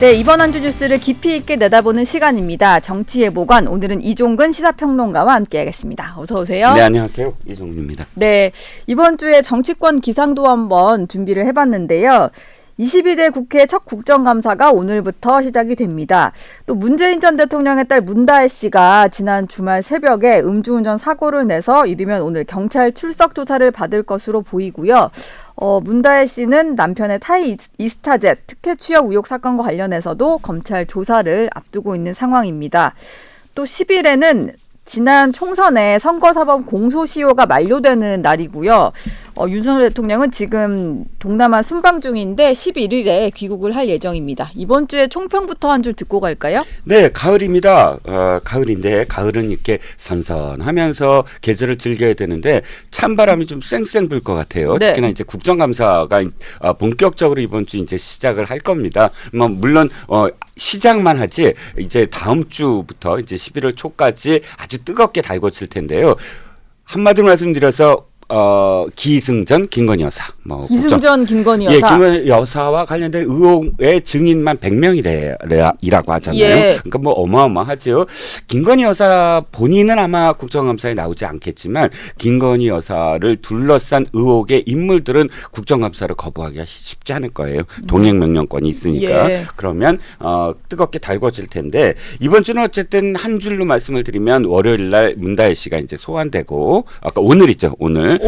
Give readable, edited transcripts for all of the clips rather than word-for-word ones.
네, 이번 한 주 뉴스를 깊이 있게 내다보는 시간입니다. 정치의 보관, 오늘은 이종근 시사평론가와 함께하겠습니다. 어서 오세요. 네, 안녕하세요. 이종근입니다. 네, 이번 주에 정치권 기상도 한번 준비를 해봤는데요. 22대 국회 첫 국정감사가 오늘부터 시작이 됩니다. 또 문재인 전 대통령의 딸 문다혜 씨가 지난 주말 새벽에 음주운전 사고를 내서 이르면 오늘 경찰 출석 조사를 받을 것으로 보이고요. 문다혜 씨는 남편의 타이 이스타젯 특혜 취업 의혹 사건과 관련해서도 검찰 조사를 앞두고 있는 상황입니다. 또 10일에는 지난 총선에 선거사법 공소시효가 만료되는 날이고요. 윤석열 대통령은 지금 동남아 순방 중인데 11일에 귀국을 할 예정입니다. 이번 주에 총평부터 한 줄 듣고 갈까요? 네, 가을입니다. 가을인데 가을은 이렇게 선선하면서 계절을 즐겨야 되는데 찬바람이 좀 쌩쌩 불 것 같아요. 네. 특히나 이제 국정감사가 본격적으로 이번 주 이제 시작을 할 겁니다. 물론 시작만 하지 이제 다음 주부터 이제 11월 초까지 아주 뜨겁게 달궈질 텐데요. 한마디로 말씀드려서 기승전 김건희 여사. 기승전 김건희 여사. 예, 김건희 여사와 관련된 의혹의 증인만 100명이라고 하잖아요. 예. 그러니까 뭐 어마어마하죠. 김건희 여사 본인은 아마 국정감사에 나오지 않겠지만 김건희 여사를 둘러싼 의혹의 인물들은 국정감사를 거부하기가 쉽지 않을 거예요. 동행명령권이 있으니까. 예. 그러면 뜨겁게 달궈질 텐데 이번 주는 어쨌든 한 줄로 말씀을 드리면 월요일 날 문다혜 씨가 이제 소환되고 아까 오늘 있죠. 오늘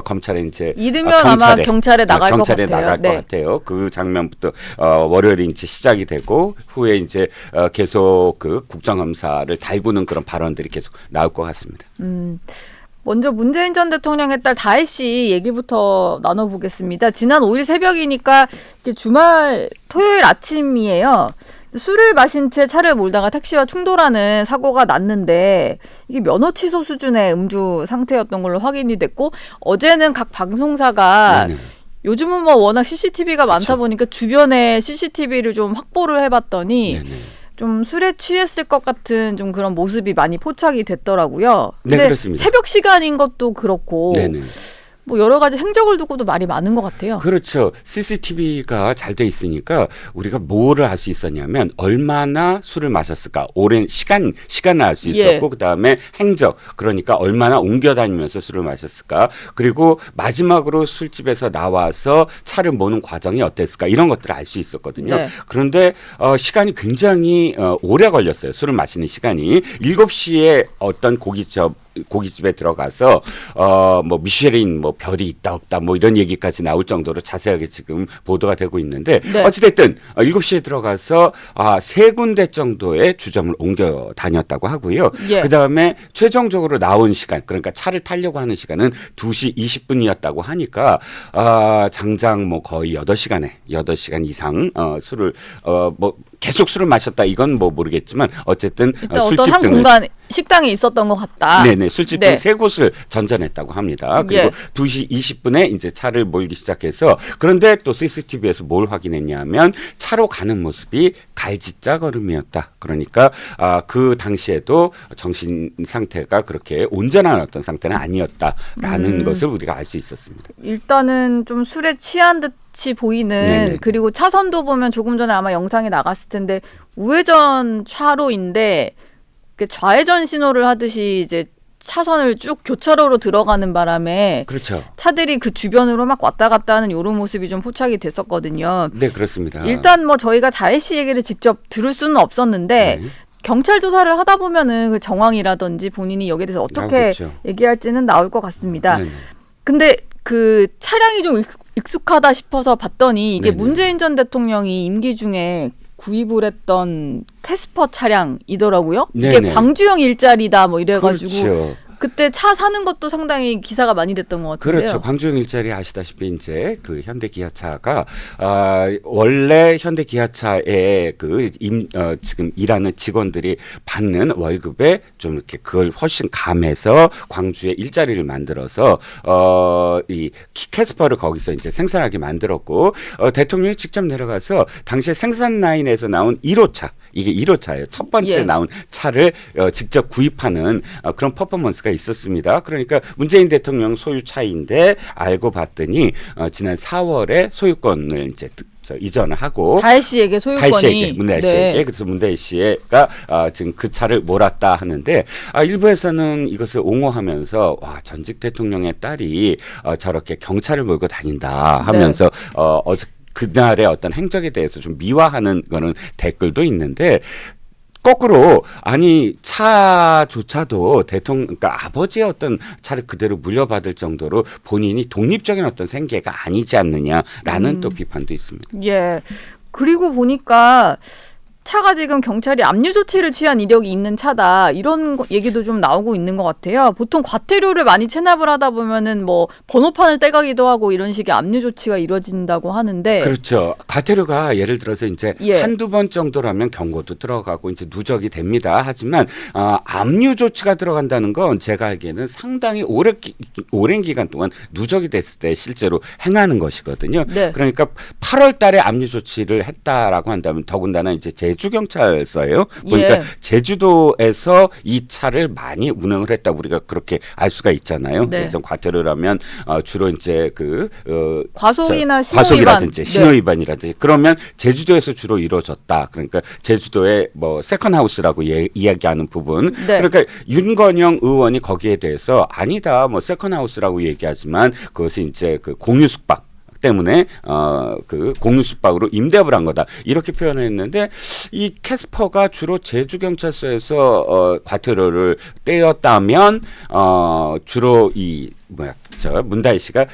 검찰에 이제 이르면 아마 경찰에 나갈 것 같아요. 나갈 것 같아요. 그 장면부터 월요일에 이제 시작이 되고 후에 이제 계속 그 국정감사를 달구는 그런 발언들이 계속 나올 것 같습니다. 먼저 문재인 전 대통령의 딸 다혜 씨 얘기부터 나눠보겠습니다. 지난 5일 새벽이니까 주말 토요일 아침이에요. 술을 마신 채 차를 몰다가 택시와 충돌하는 사고가 났는데 이게 면허 취소 수준의 음주 상태였던 걸로 확인이 됐고 어제는 각 방송사가 네네. 요즘은 뭐 워낙 CCTV가 많다 그렇죠. 보니까 주변에 CCTV를 좀 확보를 해봤더니 네네. 좀 술에 취했을 것 같은 좀 그런 모습이 많이 포착이 됐더라고요. 네, 근데 그렇습니다. 새벽 시간인 것도 그렇고 네네. 뭐 여러 가지 행적을 두고도 말이 많은 것 같아요. 그렇죠. CCTV가 잘 돼 있으니까 우리가 뭐를 알 수 있었냐면 얼마나 술을 마셨을까. 오랜 시간을 알 수 있었고 예. 그다음에 행적. 그러니까 얼마나 옮겨 다니면서 술을 마셨을까. 그리고 마지막으로 술집에서 나와서 차를 모는 과정이 어땠을까. 이런 것들을 알 수 있었거든요. 네. 그런데 시간이 굉장히 오래 걸렸어요. 술을 마시는 시간이. 7시에 어떤 고깃집에 들어가서 뭐 미쉐린 뭐 별이 있다 없다 뭐 이런 얘기까지 나올 정도로 자세하게 지금 보도가 되고 있는데 네. 어찌됐든 7시에 들어가서 3군데 정도의 주점을 옮겨 다녔다고 하고요. 예. 그다음에 최종적으로 나온 시간 그러니까 차를 타려고 하는 시간은 2시 20분이었다고 하니까 장장 뭐 거의 8시간 이상 술을 뭐 계속 술을 마셨다 이건 뭐 모르겠지만 어쨌든 일단 어떤 술집 한 등을 공간 식당에 있었던 것 같다. 네네 술집 네. 등 3곳을 전전했다고 합니다. 그리고 예. 2시 20분에 이제 차를 몰기 시작해서 그런데 또 CCTV에서 뭘 확인했냐면 차로 가는 모습이 갈지자 걸음이었다. 그러니까 그 당시에도 정신 상태가 그렇게 온전한 어떤 상태는 아니었다라는 것을 우리가 알 수 있었습니다. 일단은 좀 술에 취한 듯이 보이는 네네. 그리고 차선도 보면 조금 전에 아마 영상이 나갔을 텐데 우회전 차로인데 좌회전 신호를 하듯이 이제 차선을 쭉 교차로로 들어가는 바람에 그렇죠. 차들이 그 주변으로 막 왔다 갔다 하는 이런 모습이 좀 포착이 됐었거든요. 네 그렇습니다. 일단 뭐 저희가 다혜 씨 얘기를 직접 들을 수는 없었는데 네. 경찰 조사를 하다 보면은 그 정황이라든지 본인이 여기에 대해서 어떻게 나오겠죠. 얘기할지는 나올 것 같습니다. 네네. 근데 그 차량이 좀 익숙하다 싶어서 봤더니 이게 네네. 문재인 전 대통령이 임기 중에 구입을 했던 캐스퍼 차량이더라고요. 이게 네네. 광주형 일자리다 뭐 이래가지고 그렇죠. 그때 차 사는 것도 상당히 기사가 많이 됐던 것 같은데요. 그렇죠. 광주형 일자리 아시다시피 이제 그 현대기아차가 원래 현대기아차의 지금 일하는 직원들이 받는 월급에 좀 이렇게 그걸 훨씬 감해서 광주에 일자리를 만들어서 이 캐스퍼를 거기서 이제 생산하게 만들었고 대통령이 직접 내려가서 당시에 생산 라인에서 나온 1호차 이게 1호차예요. 첫 번째 예. 나온 차를 직접 구입하는 그런 퍼포먼스가 있었습니다. 그러니까 문재인 대통령 소유 차인데 알고 봤더니 지난 4월에 소유권을 이제 이전을 하고 다혜 씨에게 소유권이 다혜 씨에게 문다혜 네. 씨에게 그래서 문다혜 씨가 지금 그 차를 몰았다 하는데 일부에서는 이것을 옹호하면서 와 전직 대통령의 딸이 저렇게 경찰을 몰고 다닌다 하면서 어제 그날의 어떤 행적에 대해서 좀 미화하는 거는 댓글도 있는데 거꾸로 아니 차조차도 그러니까 아버지의 어떤 차를 그대로 물려받을 정도로 본인이 독립적인 어떤 생계가 아니지 않느냐라는 또 비판도 있습니다. 예. 그리고 보니까 차가 지금 경찰이 압류 조치를 취한 이력이 있는 차다 이런 얘기도 좀 나오고 있는 것 같아요. 보통 과태료를 많이 체납을 하다 보면은 뭐 번호판을 떼가기도 하고 이런 식의 압류 조치가 이루어진다고 하는데 그렇죠. 과태료가 예를 들어서 이제 한두 번 정도라면 경고도 들어가고 이제 누적이 됩니다. 하지만 압류 조치가 들어간다는 건 제가 알기에는 상당히 오랜 기간 동안 누적이 됐을 때 실제로 행하는 것이거든요. 네. 그러니까 8월 달에 압류 조치를 했다라고 한다면 더군다나 이제 제주경찰서예요. 보니까 제주도에서 이 차를 많이 운행을 했다고 우리가 그렇게 알 수가 있잖아요. 네. 그래서 과태료라면 주로 이제 과속이나 과속이라든지 신호위반이라든지 그러면 제주도에서 주로 이루어졌다. 그러니까 제주도의 뭐 세컨하우스라고 이야기하는 부분. 네. 그러니까 윤건영 의원이 거기에 대해서 아니다. 뭐 세컨하우스라고 얘기하지만 그것이 이제 그 공유 숙박 때문에 그 공유 숙박으로 임대업을 한 거다 이렇게 표현했는데 이 캐스퍼가 주로 제주경찰서에서 과태료를 떼었다면 주로 이 문다혜 씨가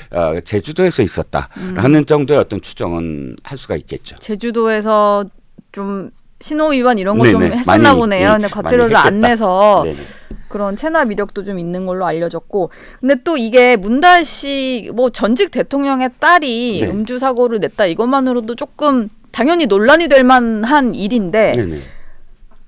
제주도에서 있었다라는 정도의 어떤 추정은 할 수가 있겠죠. 제주도에서 좀 신호 위반 이런 거 좀 했었나 많이, 보네요. 근데 과태료를 안 내서 네네. 그런 체납 이력도 좀 있는 걸로 알려졌고, 근데 또 이게 문다혜 씨 뭐 전직 대통령의 딸이 음주 사고를 냈다 이것만으로도 조금 당연히 논란이 될 만한 일인데. 네네.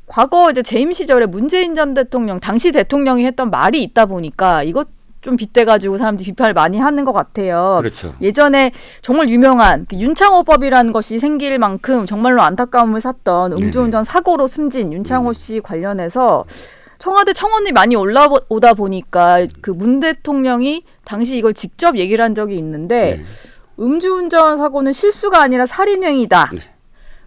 과거 이제 재임 시절에 문재인 전 대통령 당시 대통령이 했던 말이 있다 보니까 이것 좀 빗대가지고 사람들이 비판을 많이 하는 것 같아요. 그렇죠. 예전에 정말 유명한 윤창호법이라는 것이 생길 만큼 정말로 안타까움을 샀던 음주운전 사고로 숨진 윤창호 씨 관련해서 청와대 청원이 많이 올라오다 보니까 그 문 대통령이 당시 이걸 직접 얘기를 한 적이 있는데 음주운전 사고는 실수가 아니라 살인행위다.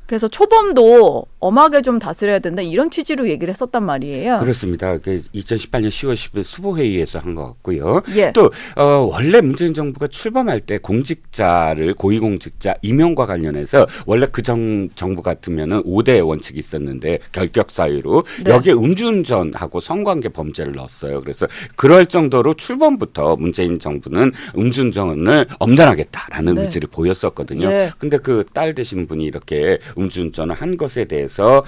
그래서 초범도 엄하게 좀 다스려야 된다 이런 취지로 얘기를 했었단 말이에요. 그렇습니다. 2018년 10월 10일 수보회의에서 한 것 같고요. 예. 또 원래 문재인 정부가 출범할 때 공직자를 고위공직자 임용과 관련해서 원래 그 정부 같으면은 5대 원칙이 있었는데 결격 사유로 여기에 음주운전하고 성관계 범죄를 넣었어요. 그래서 그럴 정도로 출범부터 문재인 정부는 음주운전을 엄단하겠다라는 의지를 보였었거든요. 근데 그 딸 되시는 분이 이렇게 음주운전을 한 것에 대해서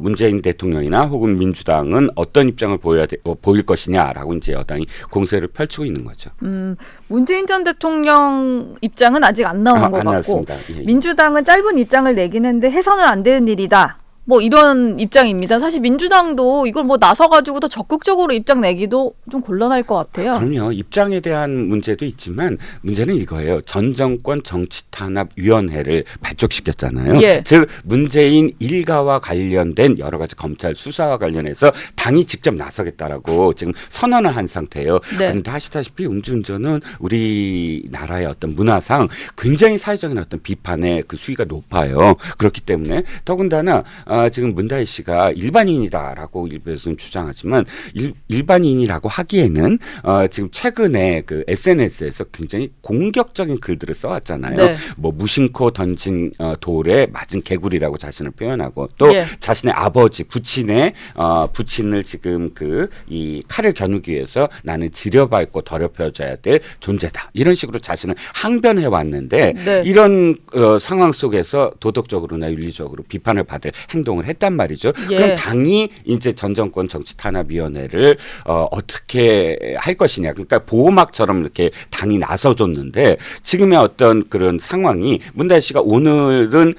문재인 대통령이나 혹은 민주당은 어떤 입장을 보일 것이냐라고 이제 여당이 공세를 펼치고 있는 거죠. 문재인 전 대통령 입장은 아직 안 나온 것 같고 나왔습니다. 민주당은 짧은 입장을 내긴 했는데 해서는 안 되는 일이다. 뭐 이런 입장입니다. 사실 민주당도 이걸 뭐 나서가지고 더 적극적으로 입장 내기도 좀 곤란할 것 같아요. 그럼요. 입장에 대한 문제도 있지만 문제는 이거예요. 전 정권 정치탄압위원회를 발족시켰잖아요. 즉 문재인 일가와 관련된 여러 가지 검찰 수사와 관련해서 당이 직접 나서겠다라고 지금 선언을 한 상태예요. 그런데 아시다시피 음주운전은 우리나라의 어떤 문화상 굉장히 사회적인 어떤 비판의 그 수위가 높아요. 그렇기 때문에 더군다나 지금 문다혜 씨가 일반인이다라고 일부에서는 주장하지만 일반인이라고 하기에는 지금 최근에 그 SNS에서 굉장히 공격적인 글들을 써왔잖아요. 뭐 무심코 던진 돌에 맞은 개구리라고 자신을 표현하고 또 자신의 아버지 부친을 지금 이 칼을 겨누기 위해서 나는 지려밟고 더럽혀져야 될 존재다. 이런 식으로 자신을 항변해 왔는데 이런 상황 속에서 도덕적으로나 윤리적으로 비판을 받을 행동을 했단 말이죠. 그럼 당이 이제 전 정권 정치탄압위원회를 어떻게 할 것이냐. 그러니까 보호막처럼 이렇게 당이 나서줬는데 지금의 어떤 그런 상황이 문다혜 씨가 오늘은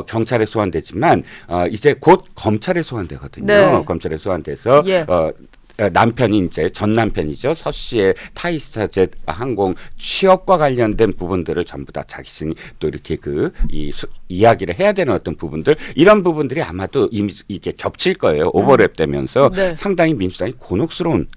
경찰에 소환되지만 이제 곧 검찰에 소환되거든요. 검찰에 소환돼서 남편이 이제 전 남편이죠. 서 씨의 타이스타젯 항공 취업과 관련된 부분들을 전부 다 자신이 또 이렇게 이야기를 해야 되는 어떤 부분들 이런 부분들이 아마도 이게 겹칠 거예요. 오버랩되면서 네. 상당히 민주당이 곤혹스러운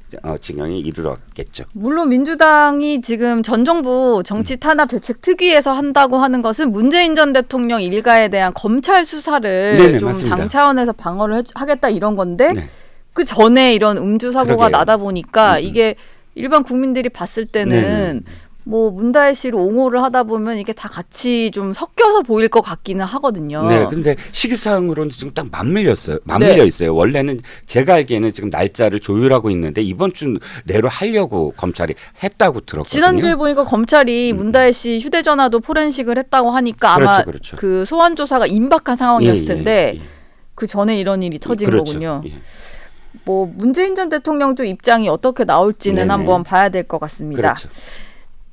진영에 이르렀겠죠. 물론 민주당이 지금 전 정부 정치 탄압 대책 특위에서 한다고 하는 것은 문재인 전 대통령 일가에 대한 검찰 수사를 네네, 좀 맞습니다. 당 차원에서 방어를 하겠다 이런 건데 네. 그 전에 이런 음주 사고가 그러게요. 나다 보니까 이게 일반 국민들이 봤을 때는 네네. 뭐 문다혜 씨를 옹호를 하다 보면 이게 다 같이 좀 섞여서 보일 것 같기는 하거든요. 네, 근데 시기상으로는 지금 딱 맞물려 네. 있어요. 원래는 제가 알기에는 지금 날짜를 조율하고 있는데 이번 주 내로 하려고 검찰이 했다고 들었거든요. 지난주에 보니까 검찰이 문다혜 씨 휴대전화도 포렌식을 했다고 하니까 아마 그렇죠. 그 소환 조사가 임박한 상황이었을 텐데 예. 그 전에 이런 일이 터진 그렇죠. 거군요. 예. 뭐 문재인 전 대통령 쪽 입장이 어떻게 나올지는 네네. 한번 봐야 될 것 같습니다. 그렇죠.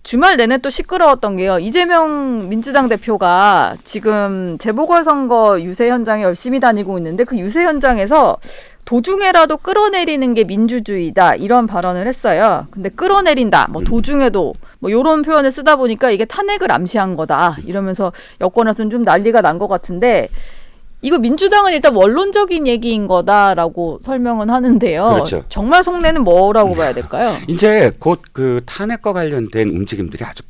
주말 내내 또 시끄러웠던 게요. 이재명 민주당 대표가 지금 재보궐선거 유세 현장에 열심히 다니고 있는데 그 유세 현장에서 도중에라도 끌어내리는 게 민주주의다 이런 발언을 했어요. 근데 끌어내린다, 뭐 도중에도 뭐 이런 표현을 쓰다 보니까 이게 탄핵을 암시한 거다 이러면서 여권에서는 좀 난리가 난 것 같은데 이거 민주당은 일단 원론적인 얘기인 거다라고 설명은 하는데요. 그렇죠. 정말 속내는 뭐라고 봐야 될까요? 이제 곧 그 탄핵과 관련된 움직임들이 아주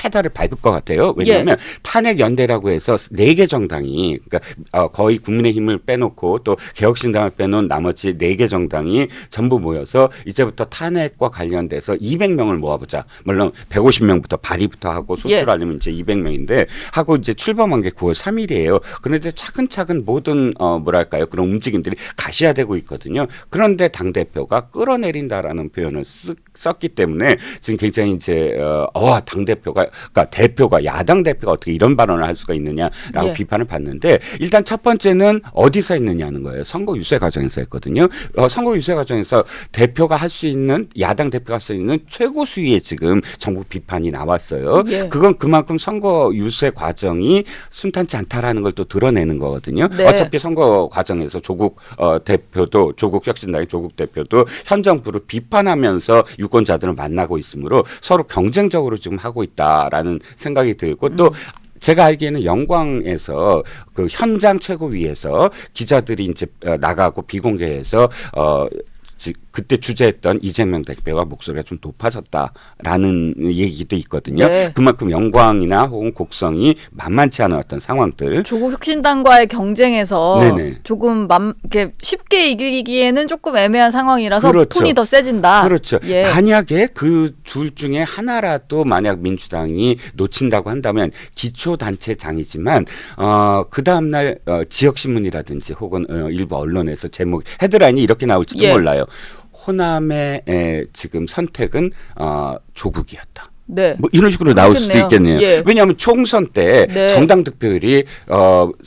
페달을 밟을 것 같아요. 왜냐하면 탄핵 연대라고 해서 4개 정당이 그러니까 거의 국민의힘을 빼놓고 또 개혁신당을 빼놓은 나머지 4개 정당이 전부 모여서 이제부터 탄핵과 관련돼서 200명을 모아보자. 물론 150명부터 발의부터 하고 소출하려면 이제 200명인데 하고 이제 출범한 게 9월 3일이에요. 그런데 차근차근 모든 뭐랄까요 그런 움직임들이 가시화되고 있거든요. 그런데 당 대표가 끌어내린다라는 표현을 썼기 때문에 지금 굉장히 이제 당 대표가 그러니까 대표가 야당 대표가 어떻게 이런 발언을 할 수가 있느냐라고 비판을 받는데 일단 첫 번째는 어디서 했느냐는 거예요. 선거 유세 과정에서 했거든요. 선거 유세 과정에서 대표가 할 수 있는 야당 대표가 할 수 있는 최고 수위의 지금 정부 비판이 나왔어요. 그건 그만큼 선거 유세 과정이 순탄치 않다라는 걸 또 드러내는 거거든요. 네. 어차피 선거 과정에서 조국 대표도 조국 혁신당의 조국 대표도 현 정부를 비판하면서 유권자들을 만나고 있으므로 서로 경쟁적으로 지금 하고 있다라는 생각이 들고 또 제가 알기에는 영광에서 그 현장 최고위에서 기자들이 이제 나가고 비공개해서 그때 주재했던 이재명 대표가 목소리가 좀 높아졌다라는 얘기도 있거든요. 네. 그만큼 영광이나 혹은 곡성이 만만치 않은 어떤 상황들. 조국 혁신당과의 경쟁에서 네네. 조금 이렇게 쉽게 이기기에는 조금 애매한 상황이라서 그렇죠. 톤이 더 세진다. 그렇죠. 예. 만약에 그 둘 중에 하나라도 만약 민주당이 놓친다고 한다면 기초단체장이지만 그 다음날 지역신문이라든지 혹은 일부 언론에서 제목 헤드라인이 이렇게 나올지도 몰라요. 호남의 지금 선택은 조국이었다. 네. 뭐 이런 식으로 나올 수도 있겠네요. 예. 왜냐하면 총선 때 네. 정당 득표율이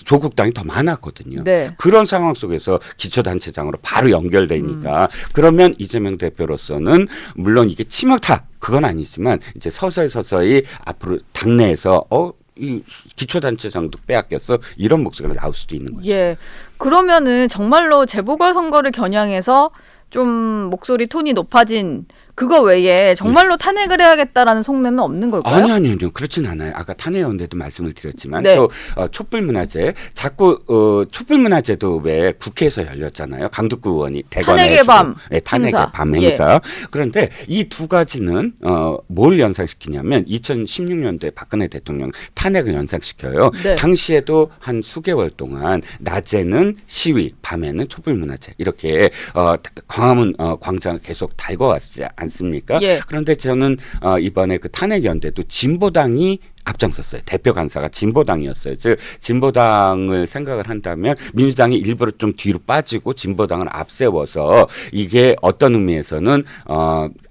조국당이 더 많았거든요. 네. 그런 상황 속에서 기초단체장으로 바로 연결되니까 그러면 이재명 대표로서는 물론 이게 치명타 그건 아니지만 이제 서서히 앞으로 당내에서 이 기초단체장도 빼앗겼어 이런 목소리가 나올 수도 있는 거죠. 예. 그러면은 정말로 재보궐선거를 겨냥해서 좀 목소리 톤이 높아진 그거 외에 정말로 탄핵을 해야겠다라는 속내는 없는 걸까요? 아니요. 그렇진 않아요. 아까 탄핵연대도 말씀을 드렸지만 네. 또 촛불문화제 자꾸 촛불문화제도 왜 국회에서 열렸잖아요. 강두구 의원이 대관에 탄핵의 밤 탄핵의 행사. 밤 행사. 그런데 이 두 가지는 뭘 연상시키냐면 2016년도에 박근혜 대통령 탄핵을 연상시켜요. 네. 당시에도 한 수개월 동안 낮에는 시위, 밤에는 촛불문화제 이렇게 광화문 광장을 계속 달궈왔지 않습니까? 예. 그런데 저는 이번에 그 탄핵연대도 진보당이 앞장섰어요. 대표 간사가 진보당이었어요. 즉 진보당을 생각을 한다면 민주당이 일부러 좀 뒤로 빠지고 진보당을 앞세워서 이게 어떤 의미에서는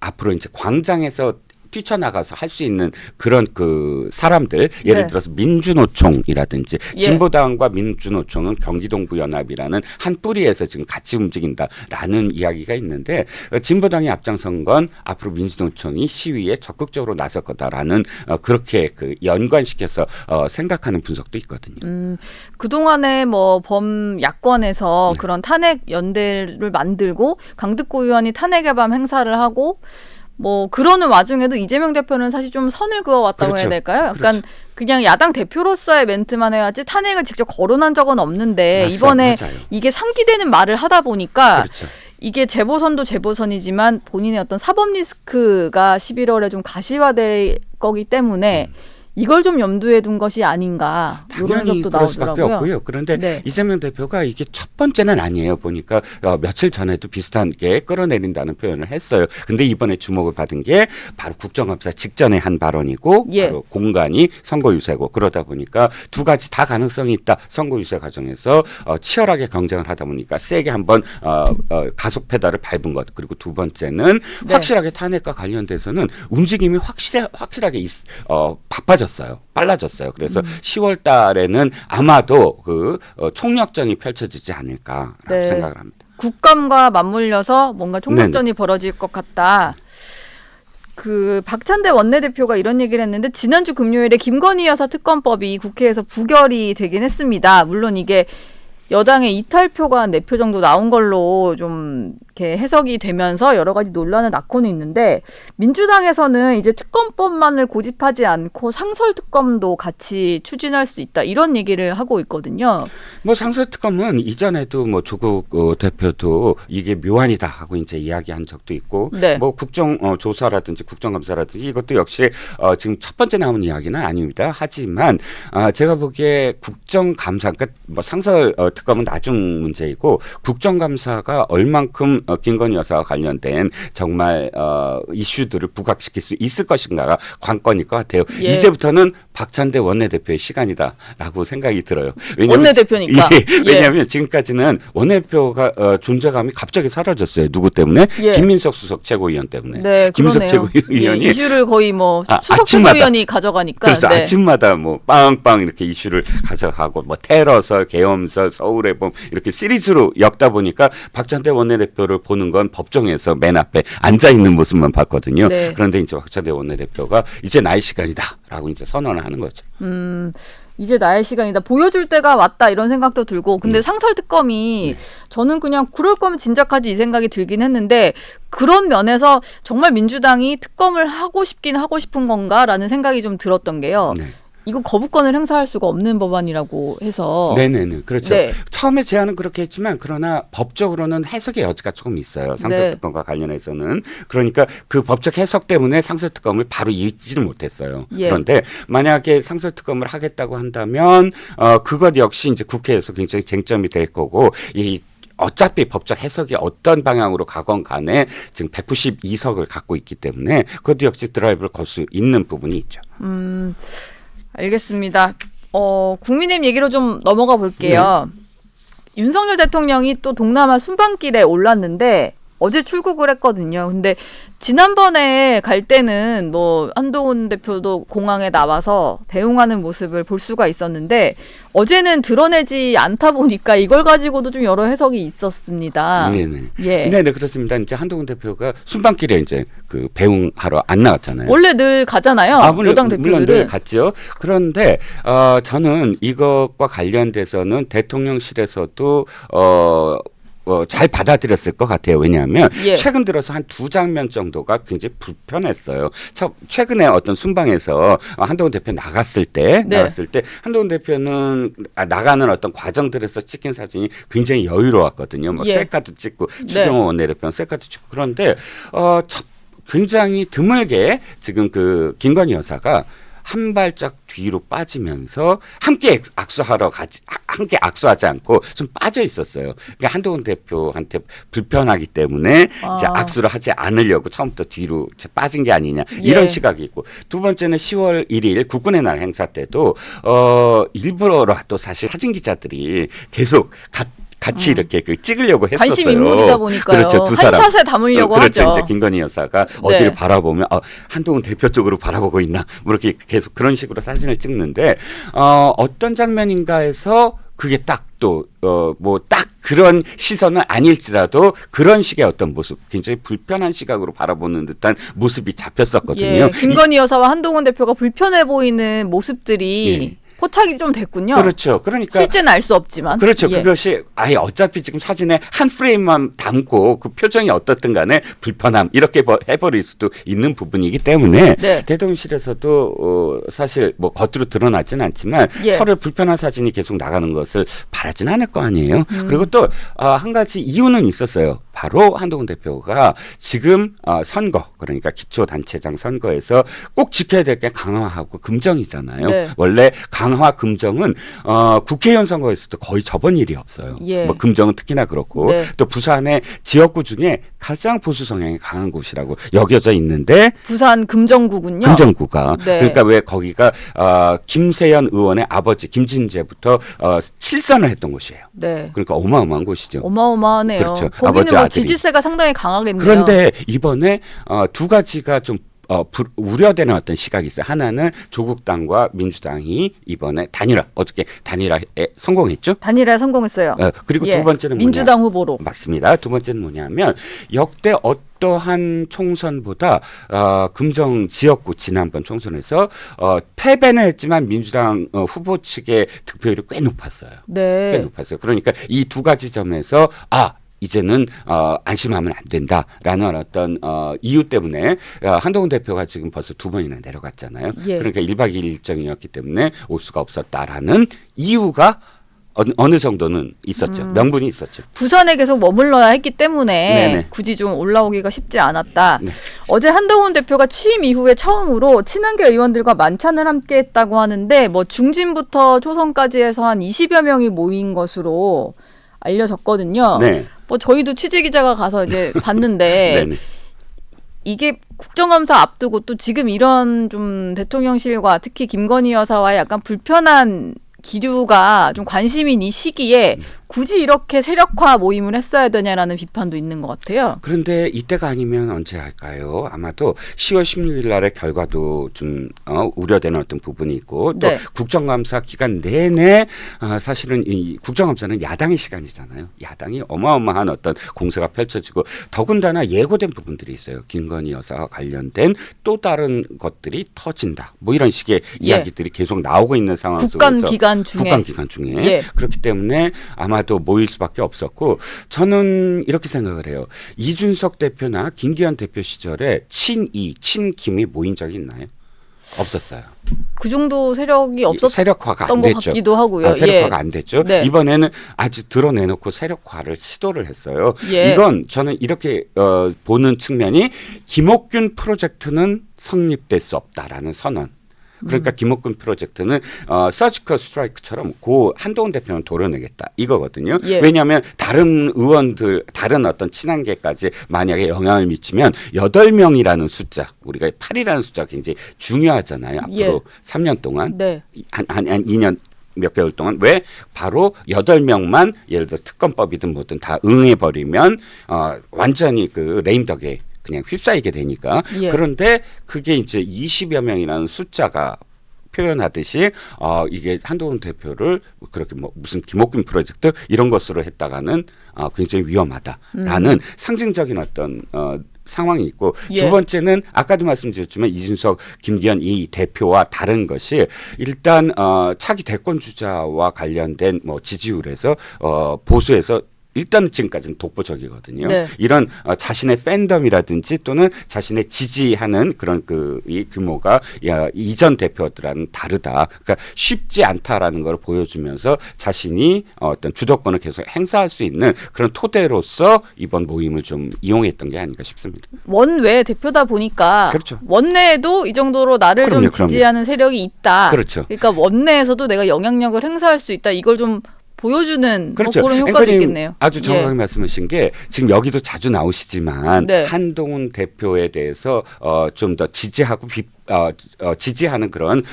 앞으로 이제 광장에서 뛰쳐나가서 할 수 있는 그런 그 사람들 예를 네. 들어서 민주노총이라든지 예. 진보당과 민주노총은 경기동부연합이라는 한 뿌리에서 지금 같이 움직인다라는 이야기가 있는데 진보당이 앞장선 건 앞으로 민주노총이 시위에 적극적으로 나설 거다라는 그렇게 그 연관시켜서 생각하는 분석도 있거든요. 그동안에 뭐 범야권에서 그런 탄핵 연대를 만들고 강특구 의원이 탄핵의 밤 행사를 하고 뭐 그러는 와중에도 이재명 대표는 사실 좀 선을 그어왔다고 그렇죠. 해야 될까요? 약간 그렇죠. 그냥 야당 대표로서의 멘트만 해야지 탄핵을 직접 거론한 적은 없는데 이번에 맞아요. 이게 상기되는 말을 하다 보니까 그렇죠. 이게 재보선도 재보선이지만 본인의 어떤 사법 리스크가 11월에 좀 가시화될 거기 때문에 이걸 좀 염두에 둔 것이 아닌가 이런 당연히 해석도 그럴 수밖에 나오더라고요. 없고요. 그런데 네. 이재명 대표가 이게 첫 번째는 아니에요. 보니까 며칠 전에도 비슷한 게 끌어내린다는 표현을 했어요. 근데 이번에 주목을 받은 게 바로 국정감사 직전에 한 발언이고 예. 바로 공간이 선거 유세고 그러다 보니까 두 가지 다 가능성이 있다. 선거 유세 과정에서 치열하게 경쟁을 하다 보니까 세게 한번 가속 페달을 밟은 것. 그리고 두 번째는 네. 확실하게 탄핵과 관련돼서는 움직임이 확실하게 바빠졌어요. 빨라졌어요. 그래서 10월 달에는 아마도 그 총력전이 펼쳐지지 않을까라고 네. 생각을 합니다. 국감과 맞물려서 뭔가 총력전이 벌어질 것 같다. 그 박찬대 원내대표가 이런 얘기를 했는데 지난주 금요일에 김건희 여사 특검법이 국회에서 부결이 되긴 했습니다. 물론 이게 여당의 이탈표가 4표 정도 나온 걸로 좀 이렇게 해석이 되면서 여러 가지 논란을 낳고는 있는데 민주당에서는 이제 특검법만을 고집하지 않고 상설특검도 같이 추진할 수 있다 이런 얘기를 하고 있거든요. 뭐 상설특검은 이전에도 뭐 조국 대표도 이게 묘안이다 하고 이제 이야기한 적도 있고 네. 뭐 국정조사라든지 국정감사라든지 이것도 역시 지금 첫 번째 나온 이야기는 아닙니다. 하지만 제가 보기에 국정감사 그러니까 뭐 상설 특검은 나중 문제이고 국정감사가 얼만큼 김건희 여사와 관련된 정말 이슈들을 부각시킬 수 있을 것인가가 관건일 것 같아요. 예. 이제부터는 박찬대 원내대표의 시간이다라고 생각이 들어요. 원내대표니까. 왜냐하면 지금까지는 원내대표가 존재감이 갑자기 사라졌어요. 누구 때문에? 예. 김민석 수석 최고위원 때문에. 네, 김민석 그러네요. 최고위원이 예, 이슈를 거의 뭐 수석 아침마다. 최고위원이 가져가니까. 그렇죠. 네. 아침마다 뭐 빵빵 이렇게 이슈를 가져가고 뭐 테러설, 계엄설, 서울의 봄 이렇게 시리즈로 엮다 보니까 박찬대 원내대표를 보는 건 법정에서 맨 앞에 앉아 있는 모습만 봤거든요. 네. 그런데 이제 박찬대 원내대표가 이제 나의 시간이다라고 이제 선언을 하는 거죠. 이제 나의 시간이다. 보여줄 때가 왔다 이런 생각도 들고 근데 상설특검이 저는 그냥 그럴 거면 진작하지 이 생각이 들긴 했는데 그런 면에서 정말 민주당이 특검을 하고 싶긴 하고 싶은 건가라는 생각이 좀 들었던 게요. 네. 이거 거부권을 행사할 수가 없는 법안이라고 해서 네네네. 그렇죠. 네. 처음에 제안은 그렇게 했지만 그러나 법적으로는 해석의 여지가 조금 있어요. 상설특검과 관련해서는. 그러니까 그 법적 해석 때문에 상설특검을 바로 이지를 못했어요. 예. 그런데 만약에 상설특검을 하겠다고 한다면 그것 역시 이제 국회에서 굉장히 쟁점이 될 거고 어차피 법적 해석이 어떤 방향으로 가건 간에 지금 192석을 갖고 있기 때문에 그것도 역시 드라이브를 걸 수 있는 부분이 있죠. 알겠습니다. 국민의힘 얘기로 좀 넘어가 볼게요. 윤석열 대통령이 또 동남아 순방길에 올랐는데 어제 출국을 했거든요. 근데 지난번에 갈 때는 뭐 한동훈 대표도 공항에 나와서 대응하는 모습을 볼 수가 있었는데 어제는 드러내지 않다 보니까 이걸 가지고도 좀 여러 해석이 있었습니다. 네네. 예. 네네 그렇습니다. 이제 한동훈 대표가 순방길에 이제 그 배웅하러 안 나왔잖아요. 원래 늘 가잖아요. 여당 물론 늘 대표들은. 갔죠. 그런데 저는 이것과 관련돼서는 대통령실에서도 잘 받아들였을 것 같아요. 왜냐하면 예. 최근 들어서 한 2장면 정도가 굉장히 불편했어요. 최근에 어떤 순방에서 한동훈 대표 나갔을 때 한동훈 대표는 나가는 어떤 과정들에서 찍힌 사진이 굉장히 여유로웠거든요. 뭐 예. 셀카도 찍고 추경호 원내대표는 셀카도 찍고 그런데 굉장히 드물게 지금 그 김건희 여사가 한 발짝 뒤로 빠지면서 함께 함께 악수하지 않고 좀 빠져 있었어요. 그러니까 한동훈 대표한테 불편하기 때문에 이제 악수를 하지 않으려고 처음부터 뒤로 빠진 게 아니냐 이런 시각이 있고 두 번째는 10월 1일 국군의 날 행사 때도 일부러라도 사실 사진 기자들이 계속 같이 이렇게 그 찍으려고 했었어요. 관심 인물이다 보니까요. 그렇죠. 두 한 사람. 샷에 담으려고 그렇죠. 하죠. 이제 김건희 여사가 어디를 바라보면 한동훈 대표 쪽으로 바라보고 있나 뭐 이렇게 계속 그런 식으로 사진을 찍는데 어떤 장면인가에서 그게 딱 또 뭐 딱 그런 시선은 아닐지라도 그런 식의 어떤 모습, 굉장히 불편한 시각으로 바라보는 듯한 모습이 잡혔었거든요. 예, 김건희 여사와 한동훈 대표가 불편해 보이는 모습들이 포착이 좀 됐군요. 그렇죠. 그러니까 실제는 알 수 없지만. 그렇죠. 예. 그것이 아예 어차피 지금 사진에 한 프레임만 담고 그 표정이 어떻든 간에 불편함 이렇게 해버릴 수도 있는 부분이기 때문에 네. 대통령실에서도 사실 뭐 겉으로 드러나지는 않지만 서로 불편한 사진이 계속 나가는 것을 바라진 않을 거 아니에요. 그리고 또 한 가지 이유는 있었어요. 바로 한동훈 대표가 지금 선거, 그러니까 기초단체장 선거에서 꼭 지켜야 될 게 강화하고 금정이잖아요. 네. 원래 강화 금정은 국회의원 선거에서도 거의 접은 일이 없어요. 예. 뭐 금정은 특히나 그렇고 네. 또 부산의 지역구 중에 가장 보수 성향이 강한 곳이라고 여겨져 있는데 부산 금정구군요. 금정구가 네. 그러니까 왜 거기가 김세연 의원의 아버지 김진재부터 실선을 했던 곳이에요. 네. 그러니까 어마어마한 곳이죠. 어마어마하네요. 그렇죠. 거기는 아버지 뭐 아들이. 지지세가 상당히 강하겠네요. 그런데 이번에 두 가지가 좀 우려되는 어떤 시각이 있어요. 하나는 조국당과 민주당이 이번에 어저께 단일화에 성공했죠. 단일화에 성공했어요. 그리고 예. 두 번째는 민주당 후보로. 맞습니다. 두 번째는 뭐냐면 역대 어떠한 총선보다 금정 지역구 지난번 총선에서 패배는 했지만 민주당 후보 측의 득표율이 꽤 높았어요. 네. 꽤 높았어요. 그러니까 이 두 가지 점에서 이제는 안심하면 안 된다라는 어떤 이유 때문에 한동훈 대표가 지금 벌써 2번이나 내려갔잖아요. 예. 그러니까 1박 2일 일정이었기 때문에 올 수가 없었다라는 이유가 어느 정도는 있었죠. 명분이 있었죠. 부산에 계속 머물러야 했기 때문에 네네. 굳이 좀 올라오기가 쉽지 않았다. 네. 어제 한동훈 대표가 취임 이후에 처음으로 친한계 의원들과 만찬을 함께 했다고 하는데 뭐 중진부터 초선까지 해서 한 20여 명이 모인 것으로 알려졌거든요. 네. 뭐 저희도 취재 기자가 가서 이제 봤는데 네네. 이게 국정감사 앞두고 또 지금 이런 좀 대통령실과 특히 김건희 여사와의 약간 불편한 기류가 좀 관심인 이 시기에 굳이 이렇게 세력화 모임을 했어야 되냐라는 비판도 있는 것 같아요. 그런데 이때가 아니면 언제 할까요? 아마도 10월 16일 날의 결과도 좀 우려되는 어떤 부분이 있고 또 네. 국정감사 기간 내내 사실은 이 국정감사는 야당의 시간이잖아요. 야당이 어마어마한 어떤 공세가 펼쳐지고 더군다나 예고된 부분들이 있어요. 김건희 여사와 관련된 또 다른 것들이 터진다. 뭐 이런 식의 이야기들이 계속 나오고 있는 상황 속에서 국감 기간 중에 예. 그렇기 때문에 아마도 모일 수밖에 없었고 저는 이렇게 생각을 해요. 이준석 대표나 김기현 대표 시절에 친김이 모인 적이 있나요? 없었어요. 그 정도 세력이 없었던 세력화가 안 것 됐죠. 같기도 하고요. 세력화가 안 됐죠. 네. 이번에는 아주 드러내놓고 세력화를 시도를 했어요. 예. 이건 저는 이렇게 보는 측면이 김옥균 프로젝트는 성립될 수 없다라는 선언. 그러니까 김옥균 프로젝트는 서지컬 스트라이크처럼 한동훈 대표는 도려내겠다 이거거든요. 예. 왜냐하면 다른 의원들, 다른 어떤 친한계까지 만약에 영향을 미치면 8명이라는 숫자, 우리가 8이라는 숫자가 굉장히 중요하잖아요. 앞으로 예. 3년 동안, 네. 한 2년 몇 개월 동안 왜 바로 8명만 예를 들어 특검법이든 뭐든 다 응해버리면 완전히 그 레임덕에 그냥 휩싸이게 되니까. 예. 그런데 그게 이제 20여 명이라는 숫자가 표현하듯이 이게 한동훈 대표를 그렇게 뭐 무슨 김옥균 프로젝트 이런 것으로 했다가는 굉장히 위험하다라는 상징적인 어떤 상황이 있고 예. 두 번째는 아까도 말씀드렸지만 이준석, 김기현 이 대표와 다른 것이 일단 차기 대권 주자와 관련된 뭐 지지율에서 보수에서 일단 지금까지는 독보적이거든요. 네. 이런 자신의 팬덤이라든지 또는 자신의 지지하는 그런 이 규모가 이전 대표들과는 다르다. 그러니까 쉽지 않다라는 걸 보여주면서 자신이 어떤 주도권을 계속 행사할 수 있는 그런 토대로서 이번 모임을 좀 이용했던 게 아닌가 싶습니다. 원외 대표다 보니까 그렇죠. 원내에도 이 정도로 나를 그럼요, 좀 지지하는 세력이 있다. 그렇죠. 그러니까 원내에서도 내가 영향력을 행사할 수 있다. 이걸 좀 보여주는 그렇죠. 뭐 그런 효과도 앵커님 있겠네요. 아주 정확하게 말씀하신 게 지금 여기도 자주 나오시지만 네. 한동훈 대표에 대해서 좀 더 지지하고 지지하는 그런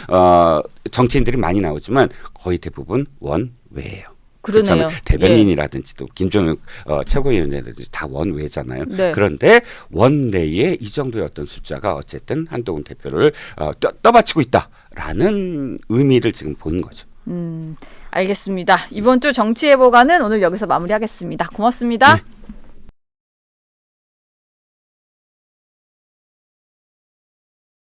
정치인들이 많이 나오지만 거의 대부분 원외예요. 그러네요. 그렇잖아요. 대변인이라든지 또 김종욱 최고위원이라든지 다 원외잖아요. 네. 그런데 원내에 이 정도의 어떤 숫자가 어쨌든 한동훈 대표를 떠받치고 있다라는 의미를 지금 보는 거죠. 알겠습니다. 이번 주 정치예보관은 오늘 여기서 마무리하겠습니다. 고맙습니다. 네.